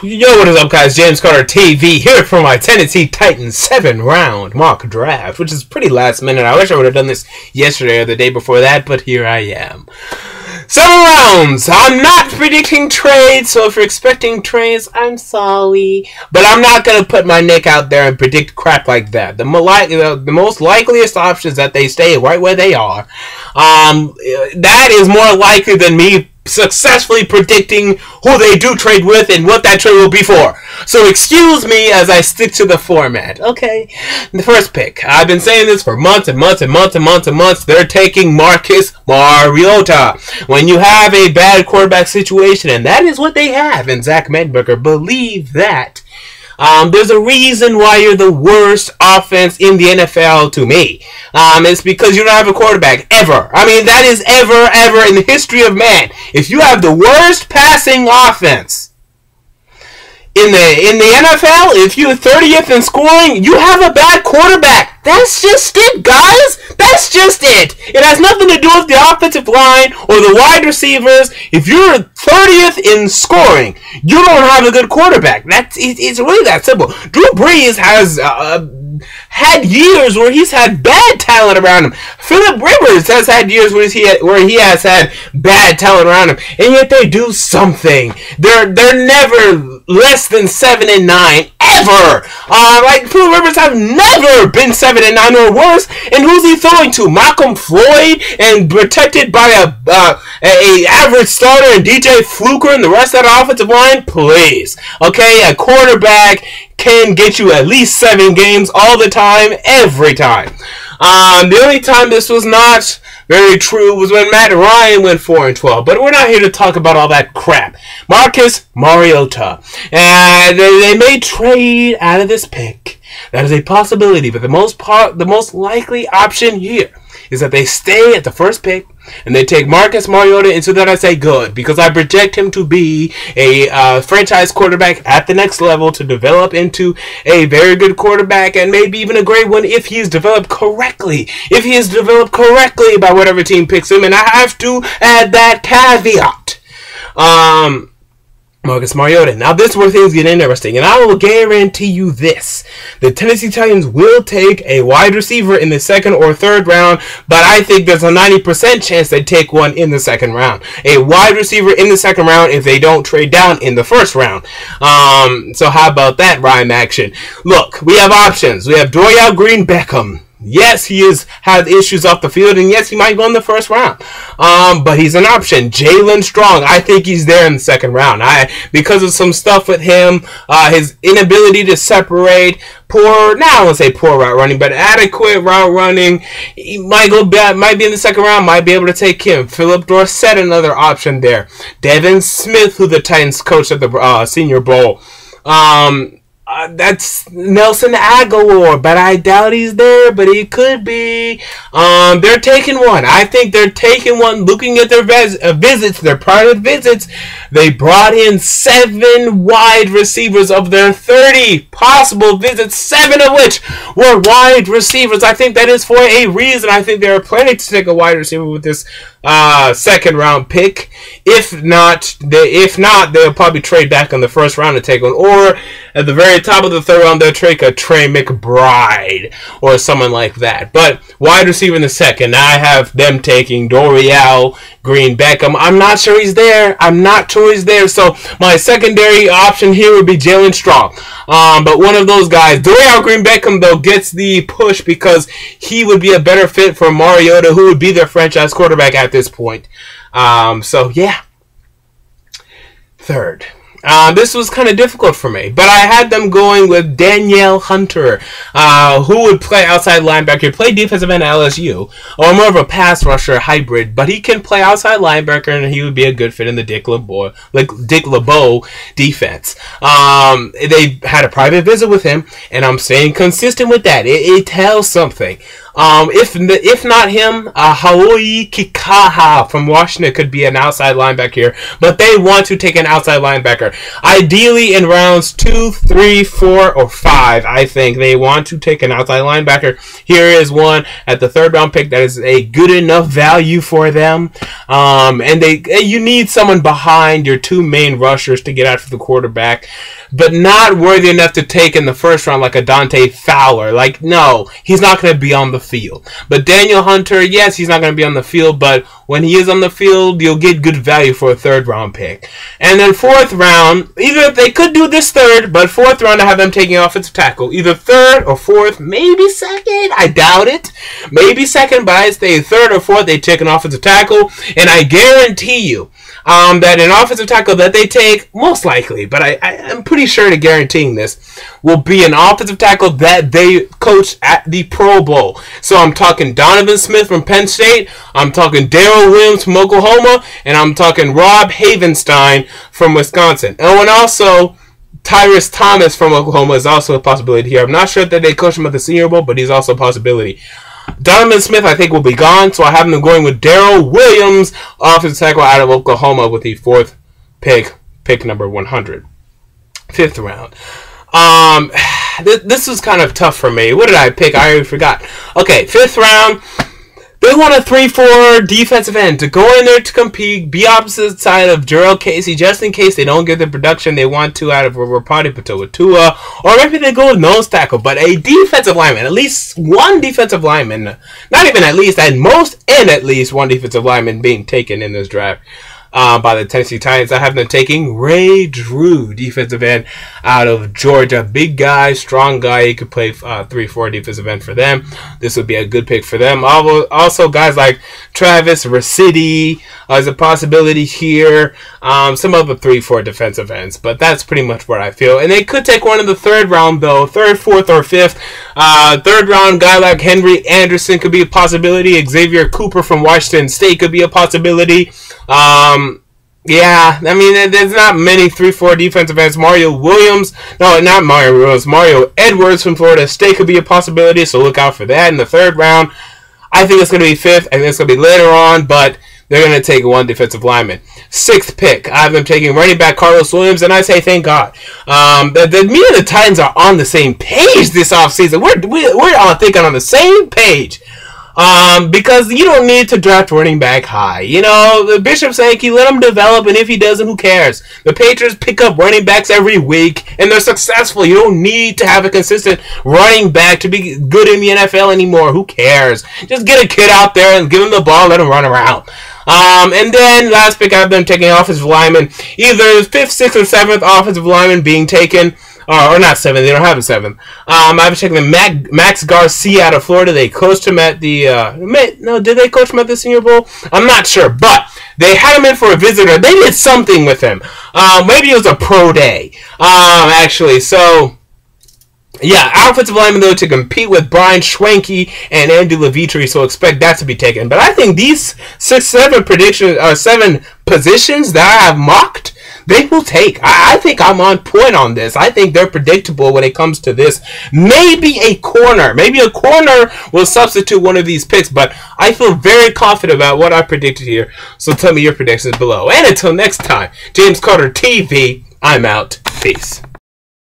Yo, what is up, guys? James Carter TV here for my Tennessee Titans 7-round mock draft, which is pretty last minute. I wish I would have done this yesterday or the day before that, but here I am. 7 rounds! I'm not predicting trades, so if you're expecting trades, I'm sorry. But I'm not going to put my neck out there and predict crap like that. The most likeliest option is that they stay right where they are. That is more likely than me successfully predicting who they do trade with and what that trade will be for. So excuse me as I stick to the format. Okay, the first pick. I've been saying this for months and months and months and months and months. They're taking Marcus Mariota. When you have a bad quarterback situation, and that is what they have in Zach Mettenberger, believe that. There's a reason why you're the worst offense in the NFL to me. It's because you don't have a quarterback, ever. I mean, that is ever in the history of man. If you have the worst passing offense in the NFL, if you're 30th in scoring, you have a bad quarterback. That's just it, guys. That's just it. It has nothing to do with the offensive line or the wide receivers. If you're 30th in scoring, you don't have a good quarterback. It's really that simple. Drew Brees has had years where he's had bad talent around him. Philip Rivers has had years where he has had bad talent around him, and yet they do something. They're never less than 7-9 ever. Like Philip Rivers have never been 7-9 or worse. And who's he throwing to? Malcolm Floyd, and protected by a average starter and DJ Fluker and the rest of the offensive line? Please. Okay, a quarterback can get you at least 7 games all the time, every time. The only time this was not very true was when Matt Ryan went 4-12. But we're not here to talk about all that crap. Marcus Mariota. And they may trade out of this pick. That is a possibility, but the most likely option here is that they stay at the first pick and they take Marcus Mariota, and so then I say good, because I project him to be a franchise quarterback at the next level, to develop into a very good quarterback, and maybe even a great one if he is developed correctly. If he is developed correctly by whatever team picks him, and I have to add that caveat. Marcus Mariota. Now this is where things get interesting, and I will guarantee you this. The Tennessee Titans will take a wide receiver in the 2nd or 3rd round, but I think there's a 90% chance they take one in the 2nd round. A wide receiver in the 2nd round if they don't trade down in the 1st round. So how about that rhyme action? Look, we have options. We have Dorial, Green-Beckham. Yes, he has had issues off the field, and yes, he might go in the 1st round. But he's an option. Jalen Strong, I think he's there in the 2nd round. Because of some stuff with him, his inability to separate, I don't want to say poor route running, but adequate route running, he might be in the 2nd round, might be able to take him. Philip Dorsett, another option there. Devin Smith, who the Titans coached at the Senior Bowl. That's Nelson Aguilar, but I doubt he's there, but he could be. They're taking one. I think they're taking one. Looking at their visits, their private visits, they brought in 7 wide receivers of their 30 possible visits, 7 of which were wide receivers. I think that is for a reason. I think they're planning to take a wide receiver with this 2nd round pick. If not, they'll probably trade back in the 1st round to take one, or at the very top of the 3rd round, they'll take a Trey McBride or someone like that. But wide receiver in the 2nd, I have them taking Dorial, Green-Beckham. I'm not sure he's there. So my secondary option here would be Jalen Strong. But one of those guys, Dorial, Green-Beckham, though, gets the push because he would be a better fit for Mariota, who would be their franchise quarterback at this point. So yeah. 3rd. This was kind of difficult for me, but I had them going with Danielle Hunter, who would play outside linebacker, play defensive end at LSU, or more of a pass rusher hybrid, but he can play outside linebacker, and he would be a good fit in the Dick LeBeau defense. They had a private visit with him, and I'm staying consistent with that. It tells something. If not him, Haoi Kikaha from Washington could be an outside linebacker here, but they want to take an outside linebacker. Ideally in rounds 2, 3, 4, or 5, I think they want to take an outside linebacker. Here is one at the 3rd round pick that is a good enough value for them. And you need someone behind your 2 main rushers to get after the quarterback, but not worthy enough to take in the 1st round like a Dante Fowler. Like, no, he's not going to be on the field. But Danielle Hunter, yes, he's not going to be on the field, but when he is on the field, you'll get good value for a 3rd round pick. And then 4th round, either they could do this 3rd, but 4th round I have them taking offensive tackle. Either 3rd or 4th, maybe 2nd. I doubt it. Maybe 2nd, but I say 3rd or 4th, they take an offensive tackle. And I guarantee you that an offensive tackle that they take, most likely, but I'm pretty sure to guaranteeing this, will be an offensive tackle that they coach at the Pro Bowl. So I'm talking Donovan Smith from Penn State, I'm talking Daryl Williams from Oklahoma, and I'm talking Rob Havenstein from Wisconsin. Oh, and also Tyrus Thomas from Oklahoma is also a possibility here. I'm not sure that they coach him at the Senior Bowl, but he's also a possibility. Donovan Smith, I think, will be gone, so I have them going with Daryl Williams, offensive tackle out of Oklahoma, with the 4th pick number 100. 5th round. This was kind of tough for me. What did I pick? I already forgot. Okay, 5th round. They want a 3-4 defensive end to go in there to compete, be opposite side of Daryl Casey, just in case they don't get the production they want to out of Rapati Patoa Tua, or maybe they go with nose tackle, but a defensive lineman, at least one defensive lineman, not even at least, at most, and at least one defensive lineman being taken in this draft. By the Tennessee Titans. I have them taking Ray Drew, defensive end out of Georgia. Big guy, strong guy. He could play 3-4 defensive end for them. This would be a good pick for them. Also, guys like Travis Ricidi is a possibility here. Some other 3-4 defensive ends, but that's pretty much what I feel. And they could take one in the 3rd round, though. 3rd, 4th, or 5th. 3rd round, guy like Henry Anderson could be a possibility. Xavier Cooper from Washington State could be a possibility. Yeah, I mean, there's not many 3-4 defensive ends. Mario Williams, no, not Mario Williams, Mario Edwards from Florida State could be a possibility, so look out for that in the 3rd round. I think it's going to be 5th, I think it's going to be later on, but they're going to take one defensive lineman. 6th pick, I have them taking running back Karlos Williams, and I say thank God. Me and the Titans are on the same page this offseason. We're all thinking on the same page. Because you don't need to draft running back high. You know, the Bishop Sankey, let him develop, and if he doesn't, who cares? The Patriots pick up running backs every week, and they're successful. You don't need to have a consistent running back to be good in the NFL anymore. Who cares? Just get a kid out there and give him the ball, let him run around. And then, last pick, I've been taking offensive lineman. Either 5th, 6th, or 7th offensive lineman being taken. Or not 7th, they don't have a 7th. I've checked the Max Garcia out of Florida. They coached him at the, did they coach him at the Senior Bowl? I'm not sure, but they had him in for a visitor. They did something with him. Maybe it was a pro day, actually. So, yeah, offensive lineman, though, to compete with Brian Schwenke and Andy Levitri, so expect that to be taken. But I think these 7 positions that I have mocked, they will take. I think I'm on point on this. I think they're predictable when it comes to this. Maybe a corner. Maybe a corner will substitute one of these picks, but I feel very confident about what I predicted here. So tell me your predictions below. And until next time, James Carter TV, I'm out. Peace.